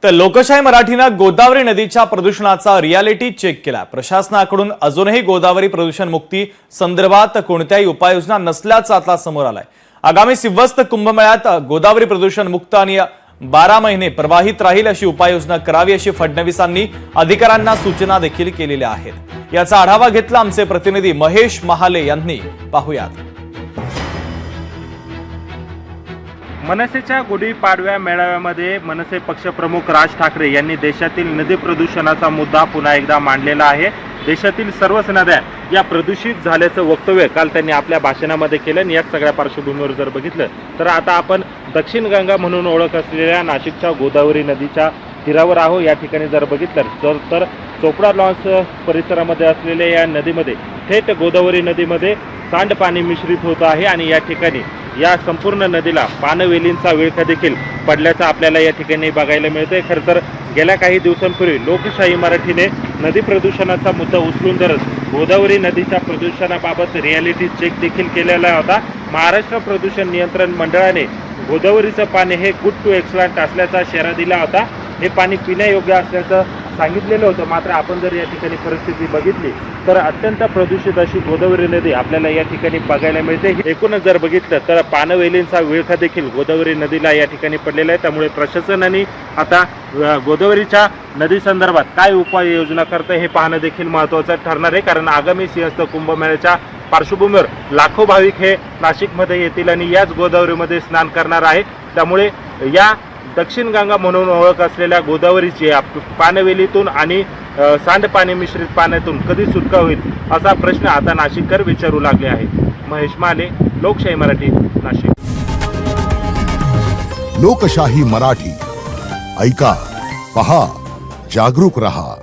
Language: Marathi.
तर लोकशाही मराठीनं गोदावरी नदीच्या प्रदूषणाचा रियालिटी चेक केला। प्रशासनाकडून अजूनही गोदावरी प्रदूषण मुक्ती संदर्भात कोणत्याही उपाययोजना नसल्याचं आता समोर आलंय। आगामी सिवस्त कुंभमेळ्यात गोदावरी प्रदूषण मुक्त आणि 12 महिने प्रवाहित राहील अशी उपाययोजना करावी अशी फडणवीसांनी अधिकाऱ्यांना सूचना देखील केलेल्या आहेत। याचा आढावा घेतला आमचे प्रतिनिधी महेश महाले यांनी। पाहूयात। मनसेच्या गुढीपाडव्या मेळाव्यामध्ये मनसे पक्षप्रमुख राज ठाकरे यांनी देशातील नदी प्रदूषणाचा मुद्दा पुन्हा एकदा मांडलेला आहे। देशातील सर्वच नद्या या प्रदूषित झाल्याचं वक्तव्य काल त्यांनी आपल्या भाषणामध्ये केलं आणि या सगळ्या पार्श्वभूमीवर जर बघितलं तर आता आपण दक्षिण गंगा म्हणून ओळख असलेल्या नाशिकच्या गोदावरी नदीच्या तीरावर आहोत। या ठिकाणी जर बघितलं तर चोपडा लॉन्स परिसरामध्ये असलेल्या या नदीमध्ये थेट गोदावरी नदीमध्ये सांडपाणी मिश्रित होत आहे आणि या ठिकाणी या संपूर्ण नदीला पानवेलींचा विळखा देखील पडल्याचं आपल्याला या ठिकाणी बघायला मिळतंय। खरं तर गेल्या काही दिवसांपूर्वी लोकशाही मराठीने नदी प्रदूषणाचा मुद्दा उचलून धरत गोदावरी नदीच्या प्रदूषणाबाबत रियालिटी चेक देखील केलेला होता। महाराष्ट्र प्रदूषण नियंत्रण मंडळाने गोदावरीचं पाणी हे गुड टू एक्सलंट असल्याचा इशारा दिला होता। हे पाणी पिण्यायोग्य असल्याचं सांगितलेलं होतं। मात्र आपण जर या ठिकाणी परिस्थिती बघितली तर अत्यंत प्रदूषित अशी गोदावरी नदी आपल्याला या ठिकाणी बघायला मिळते। एकूणच जर बघितलं तर पानवेलींचा विळखा देखील गोदावरी नदीला या ठिकाणी पडलेला आहे। त्यामुळे प्रशासनाने आता गोदावरीच्या नदी संदर्भात काय उपाययोजना करते हे पाहणं देखील महत्त्वाचं ठरणार आहे। कारण आगामी सिंहस्थ कुंभमेळ्याच्या पार्श्वभूमीवर लाखो भाविक हे नाशिकमध्ये येतील आणि याच गोदावरीमध्ये स्नान करणार आहे। त्यामुळे या दक्षिण गंगा म्हणून ओळख असलेल्या गोदावरीची पानवेलीतून आणि सांडपाणी मिश्रित पाण्यातून कधी सुटका होईल असा प्रश्न आता नाशिककर विचारू लागले आहेत। महेश माले, लोकशाही मराठी, नाशिक। लोकशाही मराठी ऐका, पहा, जागरूक रहा।